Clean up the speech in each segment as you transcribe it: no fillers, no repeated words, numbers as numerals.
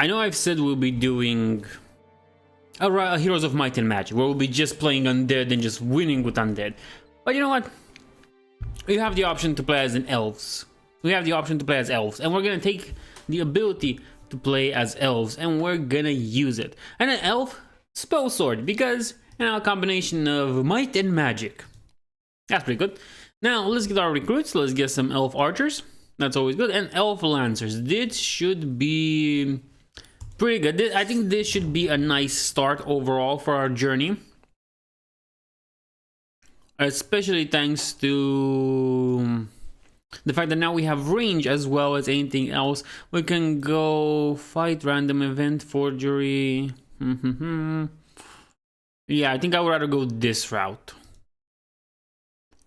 I know I've said we'll be doing a Heroes of Might and Magic, where we'll be just playing undead and just winning with undead. But you know what? We have the option to play as elves. We have the option to play as elves, and we're gonna take the ability to play as elves, and we're gonna use it. And an elf spell sword, because a combination of might and magic. That's pretty good. Now let's get our recruits. Let's get some elf archers. That's always good. And elf lancers. This should be pretty good. I think this should be a nice start overall for our journey, especially thanks to the fact that now we have range as well as anything else. We can go fight random event forgery. Yeah, I think I would rather go this route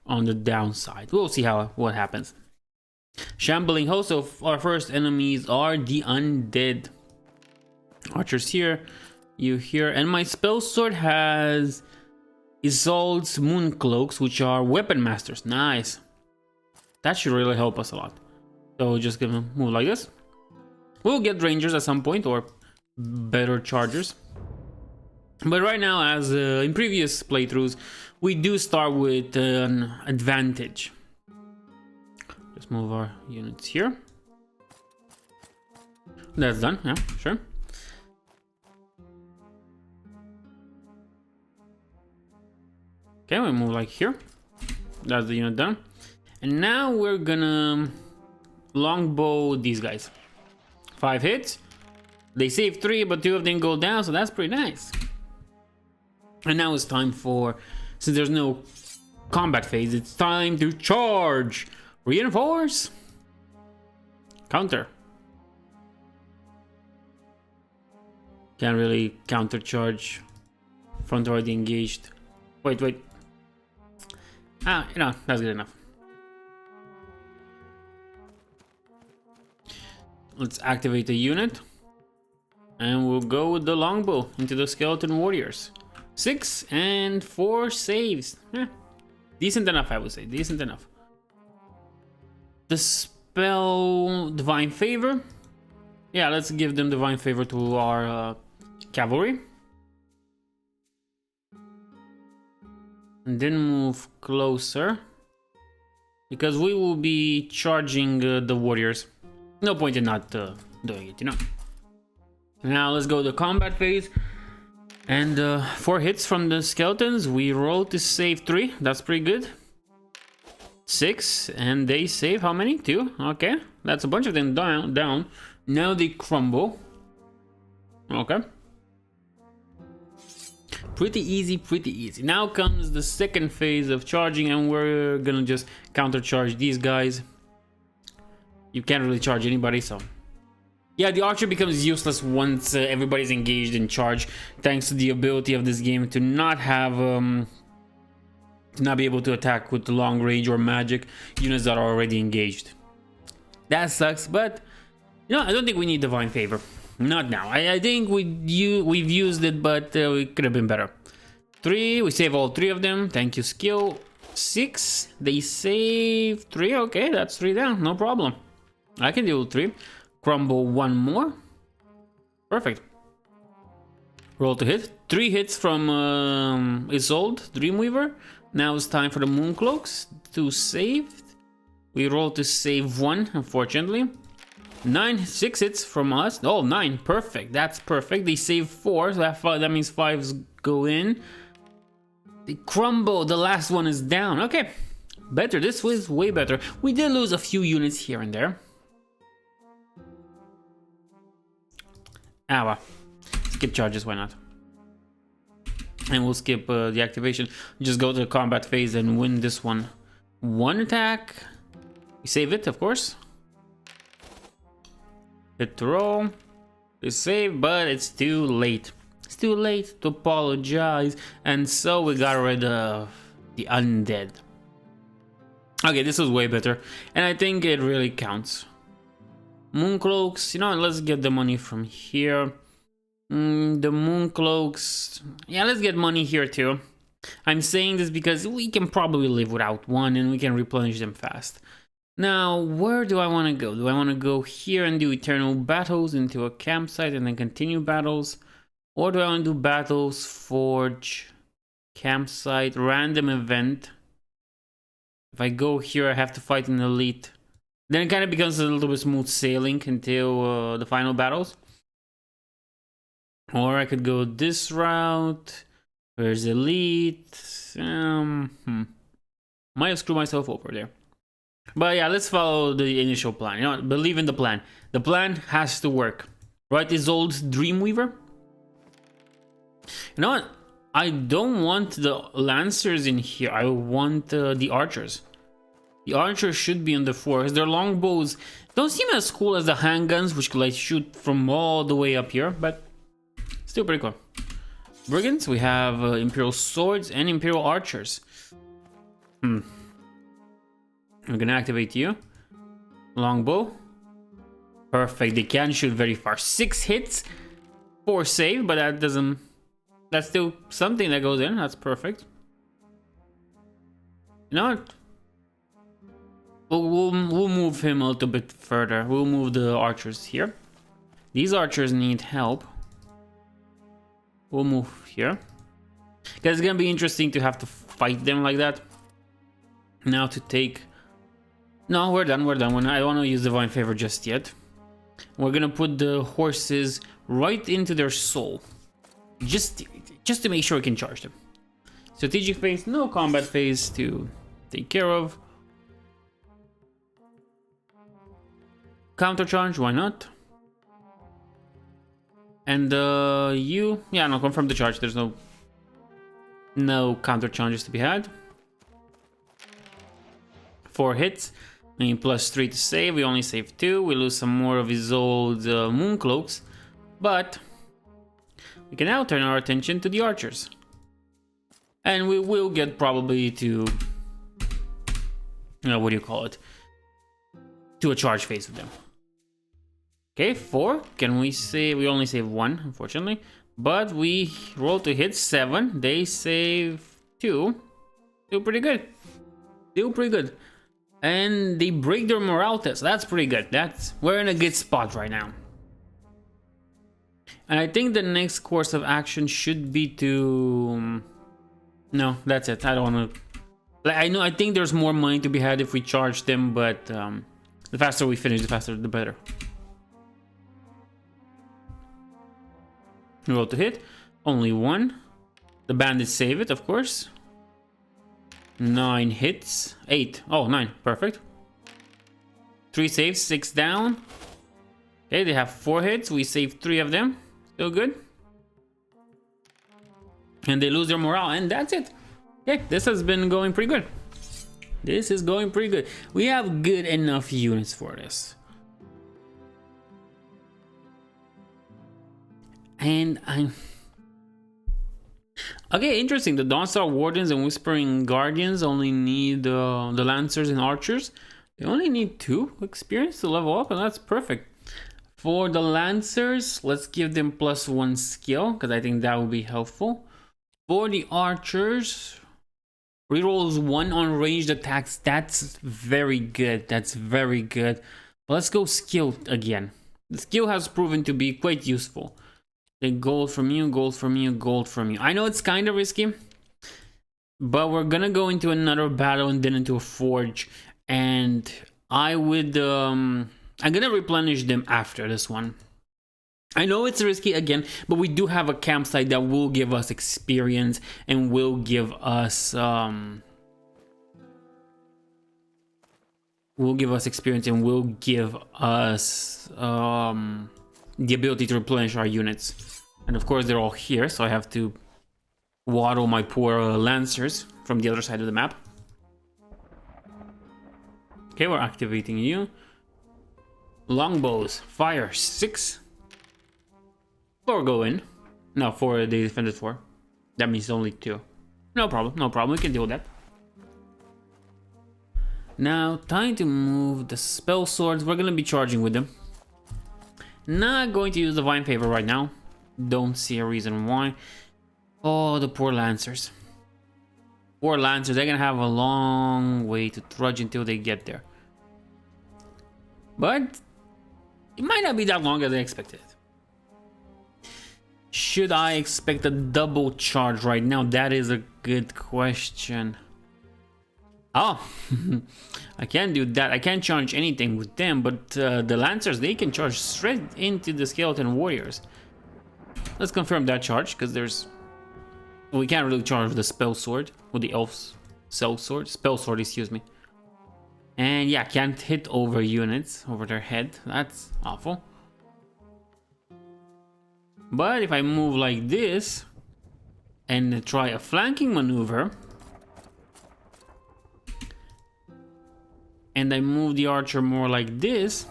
on the downside. We'll see what happens. Shambling host. So our first enemies are the undead. Archers here, you here, and my spell sword has Isolde's moon cloaks, which are weapon masters. Nice. That should really help us a lot. So just gonna move like this. We'll get rangers at some point, or better chargers. But right now, as in previous playthroughs, we do start with an advantage. Let's move our units here. That's done, yeah, sure. Okay, we move like here. That's the unit done. And now we're gonna longbow these guys. 5 hits. They save 3, but 2 of them go down, so that's pretty nice. And now it's time for, since there's no combat phase, it's time to charge. Reinforce. Counter. Can't really counter charge. Front already engaged. Wait. Ah, you know, that's good enough. Let's activate the unit. And we'll go with the longbow into the skeleton warriors. 6 and 4 saves. Decent enough, I would say. Decent enough. The spell Divine Favor. Yeah, let's give them Divine Favor to our cavalry. And then move closer, because we will be charging the warriors. No point in not doing it, you know. Now let's go to combat phase. And 4 hits from the skeletons. We roll to save 3. That's pretty good. 6, and they save how many? 2. Okay, that's a bunch of them down. Now they crumble. Okay. Pretty easy. Now comes the second phase of charging, and we're gonna just counter charge these guys. You can't really charge anybody, so yeah, the archer becomes useless once everybody's engaged in charge, thanks to the ability of this game to not have to not be able to attack with long range or magic units that are already engaged. That sucks, but you know, I don't think we need Divine Favor. Not now. I think we've used it, but we could have been better. 3, we save all 3 of them. Thank you, skill. 6, they save 3. Okay, that's 3 down. No problem. I can deal with 3. Crumble 1 more. Perfect. Roll to hit. 3 hits from Isolde, Dreamweaver. Now it's time for the Mooncloaks to save. We roll to save 1, unfortunately. 6 hits from us. Oh, 9. Perfect. That's perfect. They save 4. So that means 5s go in. They crumble. The last one is down. Okay. Better. This was way better. We did lose a few units here and there. Ah, well. Skip charges. Why not? And we'll skip the activation. Just go to the combat phase and win this one. 1 attack. We save it, of course. Hit to roll. They save, but it's too late. It's too late to apologize. And so we got rid of the undead. Okay, this was way better. And I think it really counts. Mooncloaks, you know, let's get the money from here. The Mooncloaks. Yeah, let's get money here too. I'm saying this because we can probably live without one and we can replenish them fast. Now, where do I want to go? Do I want to go here and do eternal battles into a campsite and then continue battles? Or do I want to do battles, forge, campsite, random event? If I go here, I have to fight an elite. Then it kind of becomes a little bit smooth sailing until the final battles. Or I could go this route. Where's elite? Might have screwed myself over there. But yeah, let's follow the initial plan. You know, believe in the plan. The plan has to work. Right, Isolde's Dreamweaver? You know what? I don't want the Lancers in here. I want the Archers. The Archers should be on the floor, because their longbows don't seem as cool as the handguns, which could like shoot from all the way up here, but still pretty cool. Brigands, we have Imperial Swords and Imperial Archers. I'm gonna activate you. Longbow. Perfect, they can shoot very far. 6 hits, 4 save, but that doesn't... That's still something that goes in, that's perfect. You know what? We'll move him a little bit further. We'll move the archers here. These archers need help. We'll move here. Because it's gonna be interesting to have to fight them like that. Now to take... No, we're done. I don't want to use Divine Favor just yet. We're gonna put the horses right into their soul. Just to make sure we can charge them. Strategic phase, no combat phase to take care of. Counter charge, why not? And you, yeah, no, confirm the charge. There's no counter charges to be had. 4 hits, I mean +3 to save. We only save 2. We lose some more of his old moon cloaks, but we can now turn our attention to the archers, and we will get probably to, you know, what do you call it? To a charge phase with them. Okay, 4. Can we save? We only save 1, unfortunately. But we roll to hit 7. They save 2. Still pretty good. Still pretty good. And they break their morale test. That's pretty good. We're in a good spot right now. And I think the next course of action should be to... No, that's it. I don't want to... Like, I think there's more money to be had if we charge them, but the faster we finish, the faster the better. Roll to hit. Only 1. The bandits save it, of course. 9 hits. 8. Oh, 9. Perfect. 3 saves. 6 down. Okay, they have 4 hits. We saved 3 of them. Still good. And they lose their morale. And that's it. Okay, this has been going pretty good. This is going pretty good. We have good enough units for this. And I'm... Okay, interesting. The Dawnstar Wardens and Whispering Guardians only need the Lancers and Archers. They only need 2 experience to level up, and that's perfect. For the Lancers, let's give them +1 skill, because I think that will be helpful. For the Archers, rerolls 1 on ranged attacks. That's very good. That's very good. Let's go skill again. The skill has proven to be quite useful. Take gold from you, gold from you, gold from you. I know it's kind of risky, but we're gonna go into another battle and then into a forge, and I would I'm gonna replenish them after this one. I know it's risky again, but we do have a campsite that will give us experience and will give us the ability to replenish our units. And of course they're all here, so I have to waddle my poor Lancers from the other side of the map. Okay, we're activating you. Longbows, fire 6. 4 go in. No, 4 they defended 4. That means only 2. No problem, no problem, we can deal with that. Now, time to move the spell swords. We're gonna be charging with them. Not going to use Divine Favor right now. Don't see a reason why. Oh, the poor Lancers. Poor Lancers, they're gonna have a long way to trudge until they get there. But it might not be that long as I expected. Should I expect a double charge right now? That is a good question. Oh, I can't do that. I can't charge anything with them, but the Lancers, they can charge straight into the Skeleton Warriors. Let's confirm that charge, because there's... we can't really charge the Spell Sword, or the Elf's Spell Sword, excuse me. And yeah, can't hit over units, over their head. That's awful. But if I move like this, and try a flanking maneuver, and I move the archer more like this,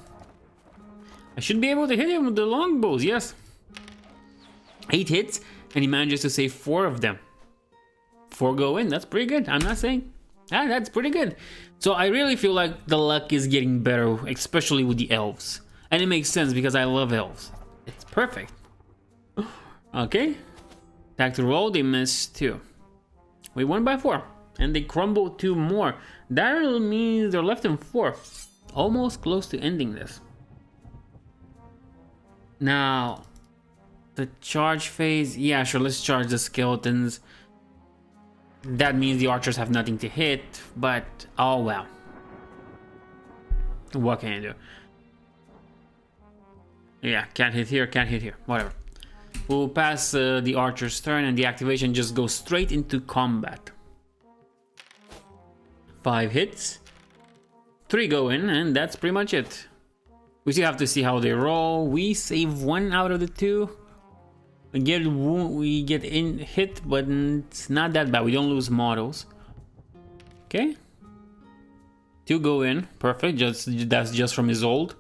I should be able to hit him with the longbows, yes. 8 hits, and he manages to save 4 of them. 4 go in, that's pretty good. I'm not saying. That's pretty good. So I really feel like the luck is getting better, especially with the elves. And it makes sense because I love elves. It's perfect. Okay. Attack to roll, they missed 2. We won by 4. And they crumbled 2 more. That means they're left in 4. Almost close to ending this. Now, the charge phase. Yeah, sure, let's charge the skeletons. That means the archers have nothing to hit, but oh well. What can I do? Yeah, can't hit here, can't hit here, whatever. We'll pass the archer's turn and the activation just goes straight into combat. 5 hits, 3 go in, and that's pretty much it. We still have to see how they roll. We save 1 out of the 2. We get in hit, but it's not that bad. We don't lose models. Okay. 2 go in, perfect. That's just from his old.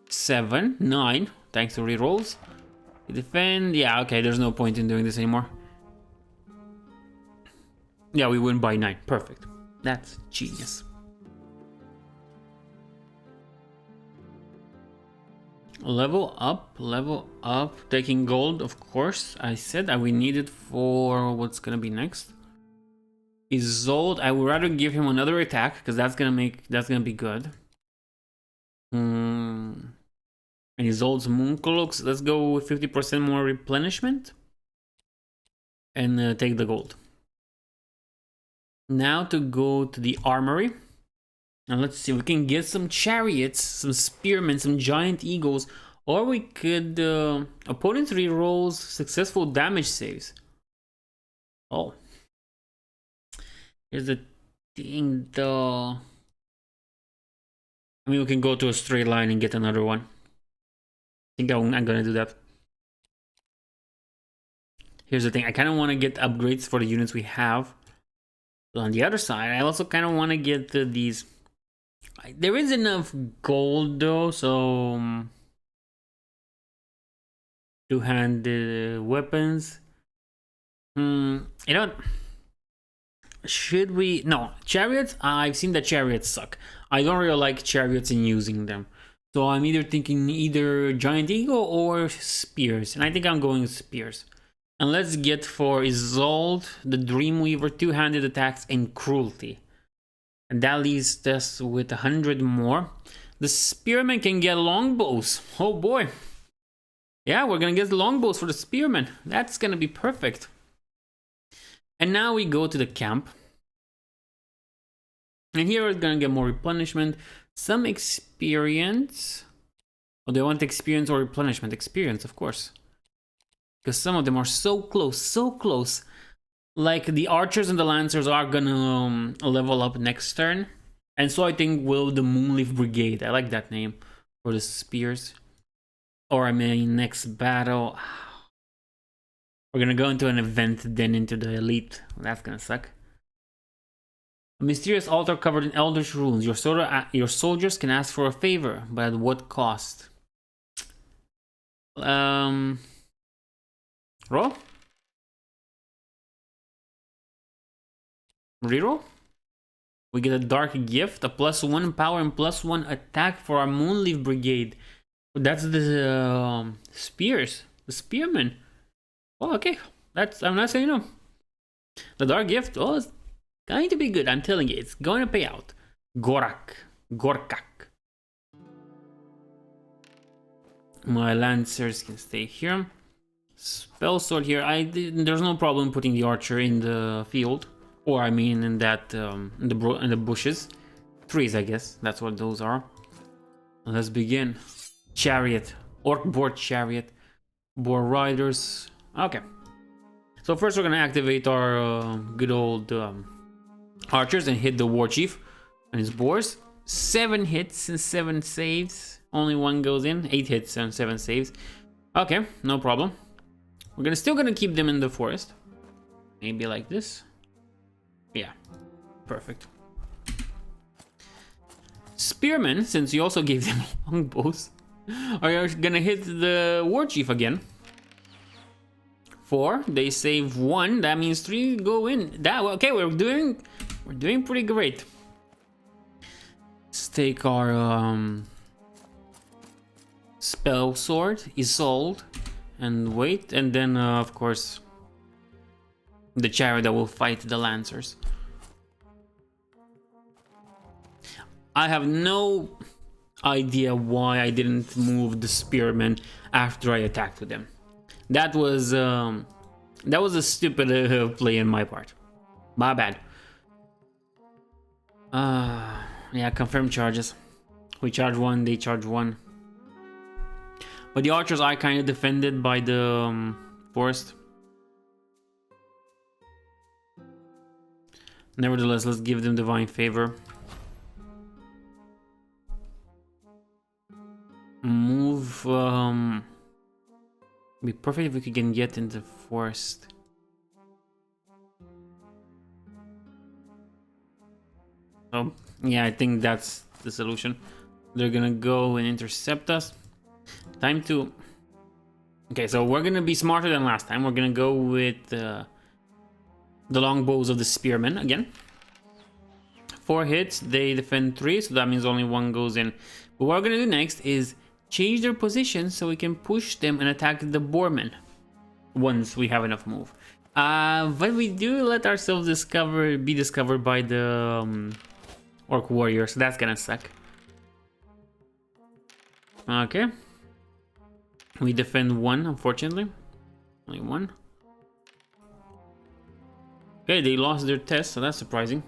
7, 9, thanks to rerolls. Defend, yeah, okay. There's no point in doing this anymore. Yeah, we win by 9, perfect. That's genius. Level up, taking gold, of course. I said that we need it for what's gonna be next. Isolde, I would rather give him another attack because that's gonna be good. And Isolde's Mooncloaks, let's go with 50% more replenishment and take the gold. Now to go to the armory. And let's see, we can get some chariots, some spearmen, some giant eagles, or we could opponent rerolls successful damage saves. Oh, here's the thing though. I mean, we can go to a straight line and get another one. I think I'm gonna do that. Here's the thing, I kind of want to get upgrades for the units we have. But on the other side, I also kind of want to get these. There is enough gold though, so two-handed weapons. You know, should we? No, chariots. I've seen that chariots suck. I don't really like chariots and using them. So I'm either thinking either giant eagle or spears, and I think I'm going with spears. And let's get for Isolde, the Dreamweaver, two-handed attacks and cruelty. And that leaves us with 100 more. The spearmen can get longbows. Oh boy. Yeah, we're gonna get the longbows for the spearmen. That's gonna be perfect. And now we go to the camp. And here we're gonna get more replenishment. Some experience. Oh, they want experience or replenishment? Experience, of course. Because some of them are so close, so close. Like the archers and the lancers are gonna level up next turn. And so I think will the Moonleaf Brigade. I like that name for the spears. Or I mean next battle. We're gonna go into an event, then into the elite. That's gonna suck. A mysterious altar covered in eldritch runes. Your soldiers can ask for a favor, but at what cost? Roll? Reroll? We get a dark gift, a +1 power and +1 attack for our Moonleaf Brigade. That's the spears, the spearmen. Oh, okay. I'm not saying no. The dark gift, oh, it's going to be good. I'm telling you, it's going to pay out. Gorkak. My lancers can stay here. Spell sword here. There's no problem putting the archer in the field, or I mean in that in the bushes, trees. I guess that's what those are. Let's begin. Chariot, orc board chariot, boar riders. Okay. So first we're gonna activate our good old archers and hit the war chief and his boars. 7 hits and 7 saves. Only one goes in. 8 hits and 7 saves. Okay, no problem. We're still gonna keep them in the forest. Maybe like this. Yeah, perfect. Spearmen, since you also gave them longbows, are gonna hit the war chief again. 4, they save 1. That means 3 go in. Okay, we're doing pretty great. Let's take our spell sword, Isolde, and wait, and then of course the chariot that will fight the lancers. I have no idea why I didn't move the spearmen after I attacked with them. That was a stupid play on my part. My bad. Yeah, confirm charges. We charge 1, they charge 1. But the archers are kind of defended by the forest. Nevertheless, let's give them divine favor. Move. Be perfect if we can get in the forest. Oh, yeah, I think that's the solution. They're gonna go and intercept us. Time to... Okay, so we're gonna be smarter than last time. We're gonna go with the longbows of the spearmen again. 4 hits, they defend 3, so that means only 1 goes in. But what we're gonna do next is change their position so we can push them and attack the boarmen once we have enough move. But we do let ourselves be discovered by the orc warrior, so that's gonna suck. Okay. We defend 1, unfortunately. Only 1. Okay, they lost their test, so that's surprising.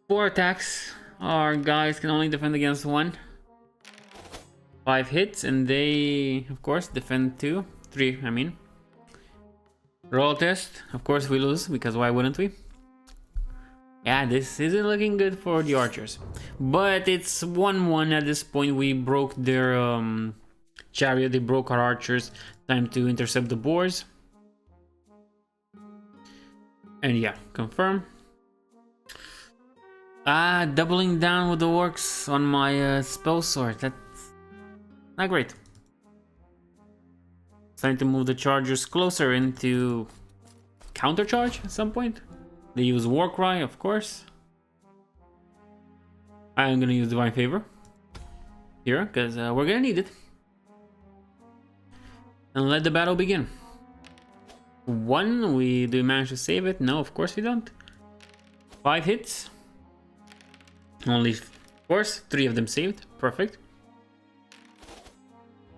4 attacks. Our guys can only defend against 1. 5 hits, and they, of course, defend 2. 3, I mean. Roll test. Of course, we lose, because why wouldn't we? Yeah, this isn't looking good for the archers. But it's 1-1 at this point. We broke their chariot, they broke our archers. Time to intercept the boars. And yeah, confirm. Doubling down with the orcs on my spell sword. That's not great. It's time to move the chargers closer into counter charge at some point. They use war cry, of course. I'm gonna use divine favor here because we're gonna need it. And let the battle begin. 1, do we manage to save it? No, of course we don't. 5 hits. Only, of course, 3 of them saved. Perfect.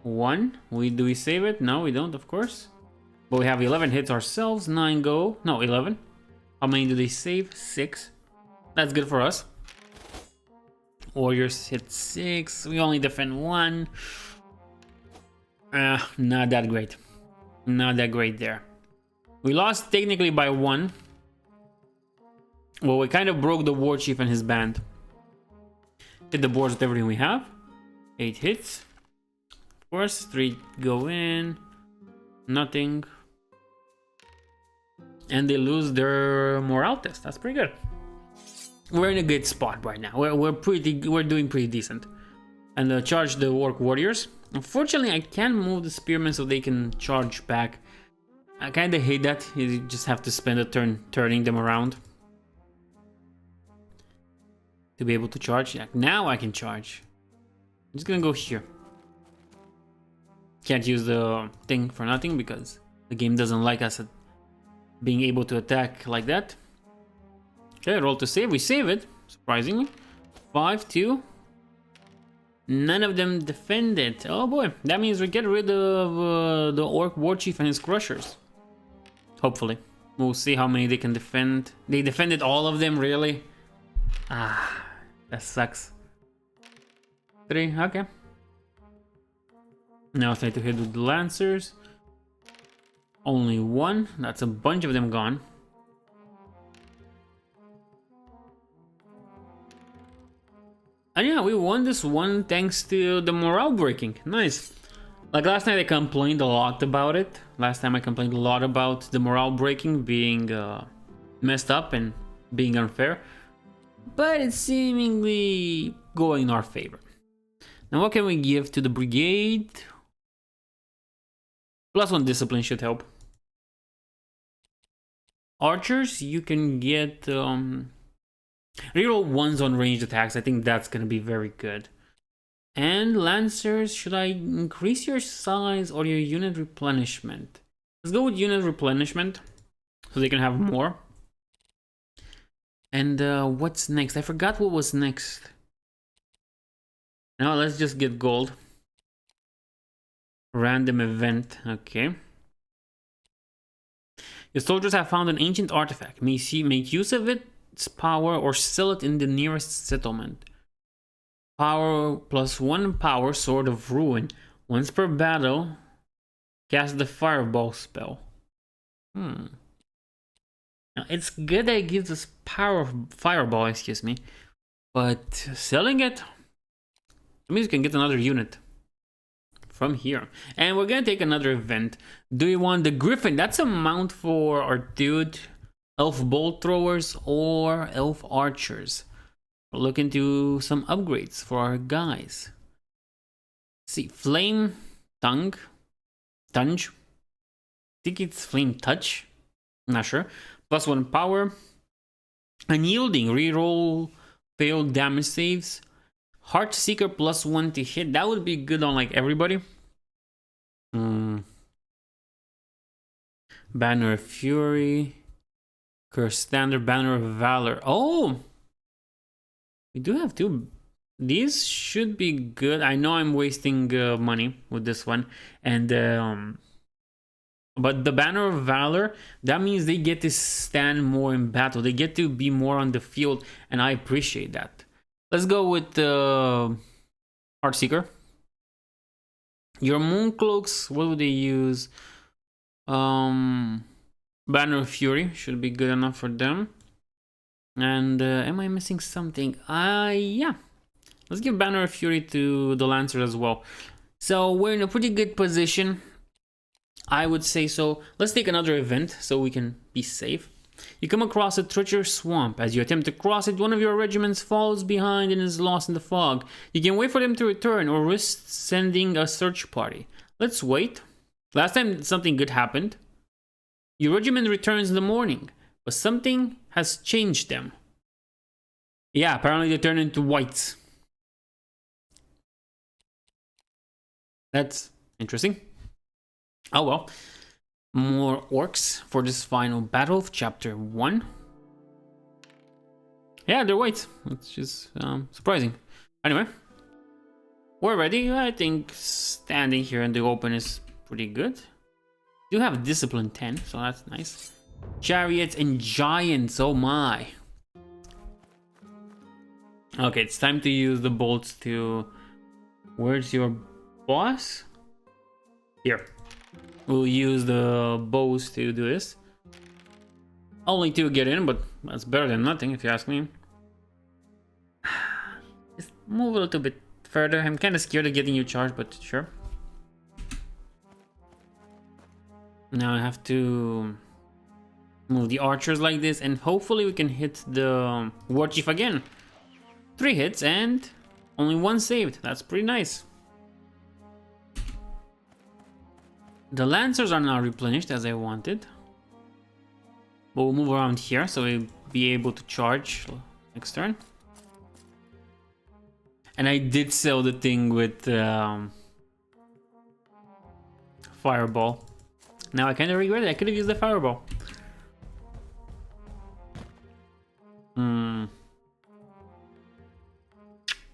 1, do we save it? No, we don't, of course. But we have 11 hits ourselves. 9 go. No, 11. How many do they save? 6. That's good for us. Warriors hit 6. We only defend 1. Not that great. Not that great there. We lost technically by 1. Well, we kind of broke the war chief and his band. Hit the boards with everything we have. 8 hits. Of course, 3 go in. Nothing. And they lose their morale test. That's pretty good. We're in a good spot right now. We're doing pretty decent. And charge the orc warriors. Unfortunately, I can't move the spearmen so they can charge back. I kind of hate that. You just have to spend a turn turning them around to be able to charge. Yeah, now I can charge. I'm just gonna go here. Can't use the thing for nothing because the game doesn't like us being able to attack like that. Okay, roll to save. We save it, surprisingly. 5, 2. None of them defended. Oh boy, that means we get rid of the Orc War Chief and his Crushers. Hopefully. We'll see how many they can defend. They defended all of them, really? Ah, that sucks. 3, okay. Now try to hit with the Lancers. Only 1, that's a bunch of them gone. And yeah, we won this one thanks to the morale breaking. Nice. Like last night I complained a lot about it. Last time I complained a lot about the morale breaking being messed up and being unfair. But it's seemingly going in our favor. Now what can we give to the brigade? +1 discipline should help. Archers, you can get reroll 1s on ranged attacks. I think that's gonna be very good. And Lancers, should I increase your size or your unit replenishment? Let's go with unit replenishment so they can have more. And what's next? I forgot what was next. Now let's just get gold. Random event, okay. Your soldiers have found an ancient artifact. Make use of its power or sell it in the nearest settlement. Power +1 power, Sword of Ruin. Once per battle, cast the Fireball spell. Now it's good that it gives us Fireball, excuse me. But selling it means we can get another unit from here. And we're gonna take another event. Do you want the Griffin? That's a mount for our dude. Elf Bolt Throwers or Elf Archers. We'll look into some upgrades for our guys. Let's see, Flame Tunge. I think it's Flame Touch. I'm not sure. +1 power. Unyielding, reroll failed damage saves. Heart Seeker +1 to hit. That would be good on like everybody. Banner of Fury. Curse Standard, Banner of Valor. Oh! We do have 2. These should be good. I know I'm wasting money with this one. And but the Banner of Valor, that means they get to stand more in battle. They get to be more on the field. And I appreciate that. Let's go with Heartseeker. Your Mooncloaks, what would they use? Banner of Fury should be good enough for them. And am I missing something? Yeah. Let's give Banner of Fury to the Lancer as well. So we're in a pretty good position, I would say so. Let's take another event so we can be safe. You come across a treacherous swamp. As you attempt to cross it, one of your regiments falls behind and is lost in the fog. You can wait for them to return or risk sending a search party. Let's wait. Last time something good happened. Your regiment returns in the morning, but something has changed them. Yeah, apparently they turn into whites. That's interesting. Oh well. More orcs for this final battle of chapter 1. Yeah, they're white. It's just surprising. Anyway, we're ready. I think standing here in the open is pretty good. Do have discipline 10, so that's nice. Chariots and giants, oh my. Okay, it's time to use the bolts to... Where's your boss? Here. We'll use the bows to do this. Only 2 get in, but that's better than nothing if you ask me. Just move a little bit further. I'm kind of scared of getting you charged, but sure. Now I have to move the archers like this, and hopefully we can hit the war chief again. 3 hits and only 1 saved. That's pretty nice. The lancers are now replenished as I wanted. But we'll move around here so we'll be able to charge next turn. And I did sell the thing with Fireball. Now I kind of regret it. I could have used the Fireball.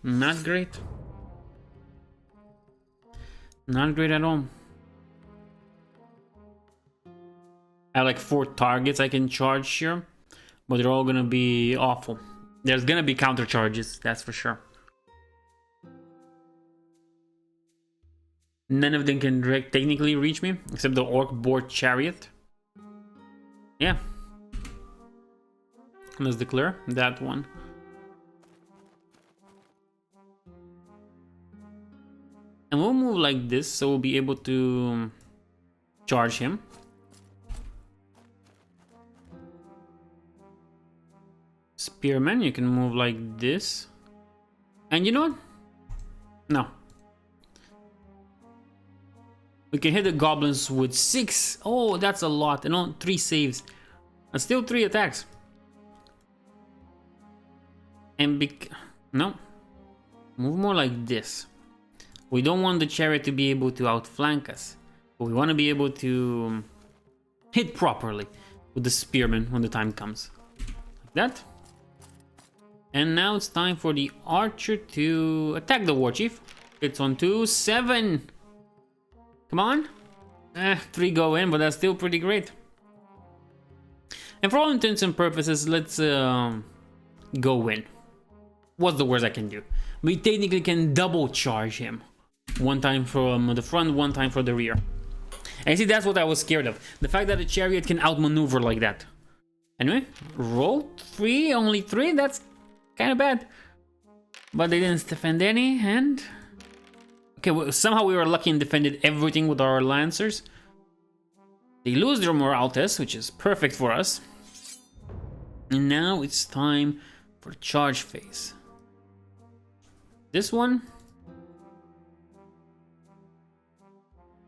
Not great. Not great at all. I have like 4 targets I can charge here, but they're all gonna be awful. There's gonna be counter charges, that's for sure. None of them can technically reach me, except the orc board chariot. Yeah. Let's declare that one. And we'll move like this, so we'll be able to charge him. Spearman, you can move like this. And you know what? No. We can hit the goblins with 6. Oh, that's a lot. And on 3 saves. And still 3 attacks. And no. Move more like this. We don't want the chariot to be able to outflank us. But we want to be able to hit properly with the spearman when the time comes. Like that. And now it's time for the archer to attack the war chief. It's on 2, 7. Come on. 3 go in, but that's still pretty great. And for all intents and purposes, let's go in. What's the worst I can do? We technically can double charge him. 1 time from the front, 1 time for the rear. And see, that's what I was scared of. The fact that the chariot can outmaneuver like that. Anyway, roll 3, only 3, that's kind of bad. But they didn't defend any, and... Okay, well, somehow we were lucky and defended everything with our lancers. They lose their morale test, which is perfect for us. And now it's time for the charge phase. This one.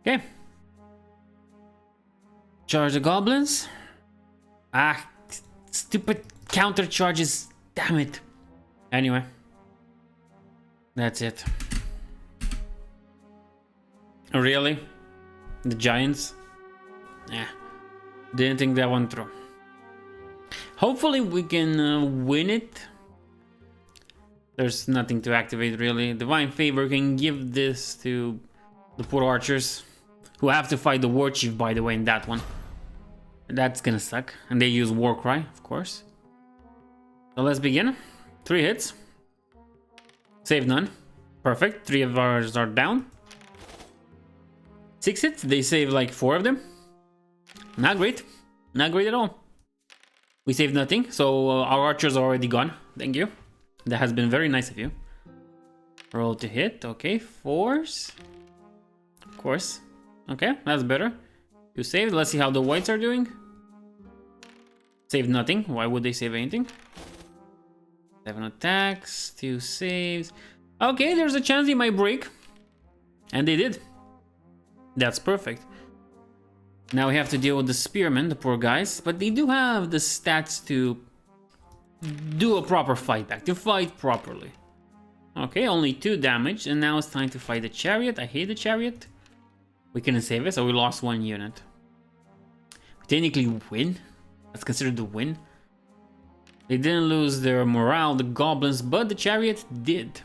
Okay. Charge the goblins. Ah, stupid counter charges. Damn it. Anyway. That's it. Really? The giants? Yeah. Didn't think that one through. Hopefully we can win it. There's nothing to activate really. Divine Favor can give this to the poor archers, who have to fight the war chief, by the way, in that one. That's gonna suck. And they use war cry, of course. So let's begin. 3 hits. Save none. Perfect. 3 of ours are down. 6 hits. They save like 4 of them. Not great. Not great at all. We saved nothing, so our archers are already gone. Thank you. That has been very nice of you. Roll to hit. Okay, 4s. Of course. Okay, that's better. You saved. Let's see how the whites are doing. Saved nothing. Why would they save anything? 7 attacks, 2 saves. Okay, there's a chance they might break. And they did. That's perfect. Now we have to deal with the spearmen, the poor guys. But they do have the stats to do a proper fight back, to fight properly. Okay, only 2 damage. And now it's time to fight the chariot. I hate the chariot. We couldn't save it, so we lost 1 unit. We technically win. That's considered a win. They didn't lose their morale, the goblins, but the chariot did.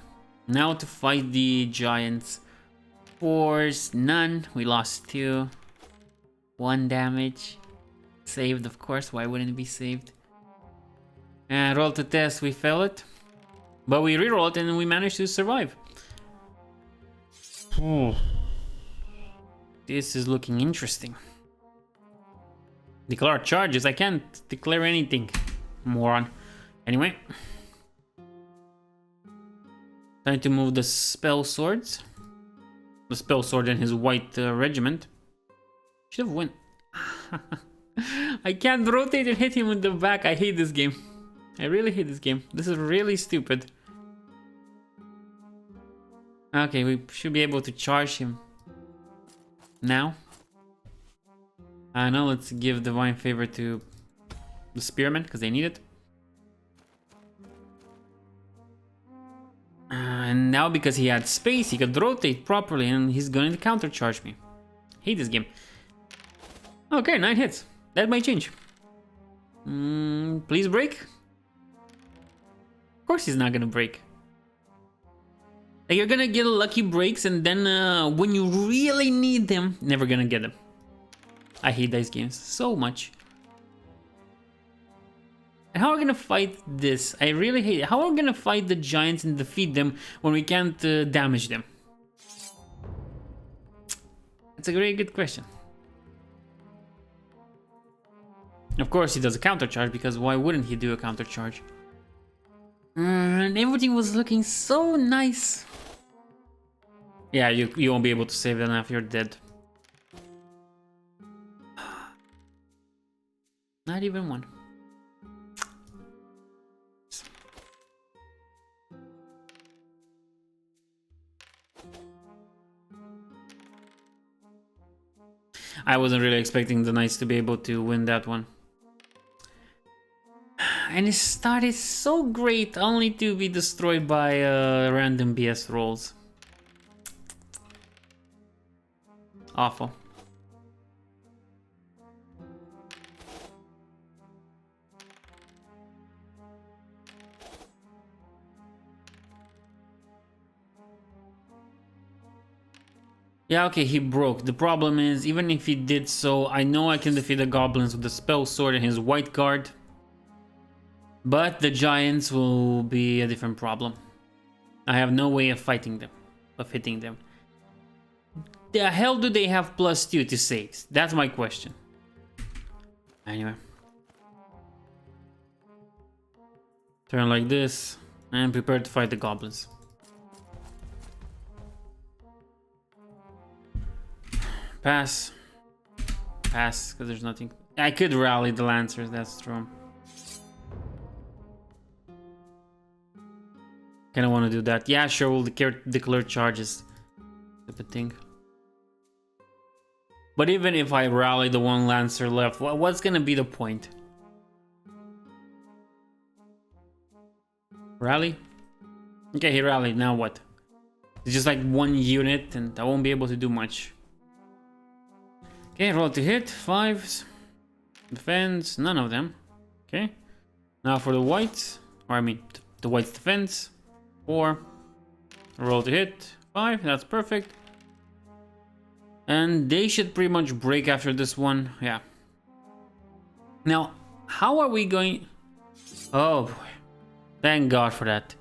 Now to fight the giants. 4s, none. We lost 2. 1 damage. Saved, of course. Why wouldn't it be saved? And roll to test, we failed it. But we rerolled and we managed to survive. This is looking interesting. Declare charges. I can't declare anything. Moron. Anyway. Time to move the spell swords. The spell sword and his white regiment. Should have went. I can't rotate and hit him in the back. I hate this game. I really hate this game. This is really stupid. Okay, we should be able to charge him now. Now let's give Divine Favor to the spearmen because they need it. And now because he had space, he could rotate properly and he's going to counter charge me. Hate this game. Okay, 9 hits. That might change. Please break. Of course he's not gonna break. Like, you're gonna get lucky breaks, and then when you really need them, never gonna get them. I hate these games so much. And how are we gonna fight this? I really hate it. How are we gonna fight the giants and defeat them when we can't damage them? It's a very good question. Of course he does a counter charge, because why wouldn't he do a counter charge? And everything was looking so nice. Yeah, you won't be able to save them after you're dead. Not even one. I wasn't really expecting the Knights to be able to win that one. And it started so great, only to be destroyed by random BS rolls. Awful. Yeah, okay, he broke. The problem is, even if he did so, I know I can defeat the goblins with the spell sword and his white guard. But the giants will be a different problem. I have no way of fighting them, of hitting them. The hell do they have +2 to saves? That's my question. Anyway. Turn like this, and prepare to fight the goblins. Pass. Pass, because there's nothing. I could rally the Lancers, that's true. Kinda want to do that. Yeah, sure, we'll declare charges. Stupid thing. But even if I rally the one Lancer left, what's gonna be the point? Rally? Okay, he rallied, now what? It's just like one unit and I won't be able to do much. Okay, roll to hit, 5s. Defense, none of them. Okay. Now for the whites, or I mean, the whites defense. 4. Roll to hit, 5, that's perfect. And they should pretty much break after this one, yeah. Now, how are we going... Oh boy. Thank God for that.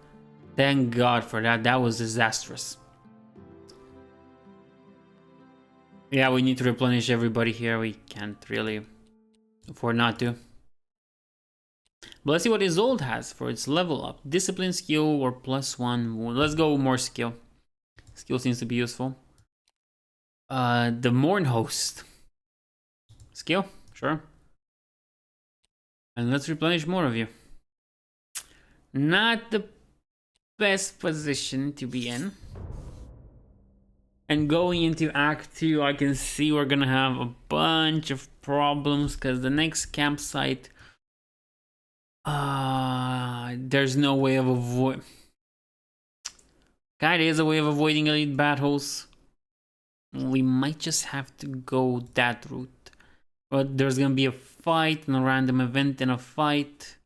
Thank God for that, that was disastrous. Yeah, we need to replenish everybody here, we can't really afford not to. But let's see what Isolde has for its level up. Discipline, skill, or +1. Let's go more skill. Skill seems to be useful. The Mourn Host. Skill, sure. And let's replenish more of you. Not the best position to be in. And going into Act 2, I can see we're gonna have a bunch of problems, because the next campsite... there's no way of avoid. Kinda is a way of avoiding elite battles. We might just have to go that route. But there's gonna be a fight and a random event and a fight.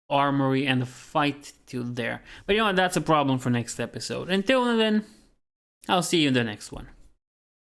Armory and a fight till there. But you know what, that's a problem for next episode. Until then, I'll see you in the next one.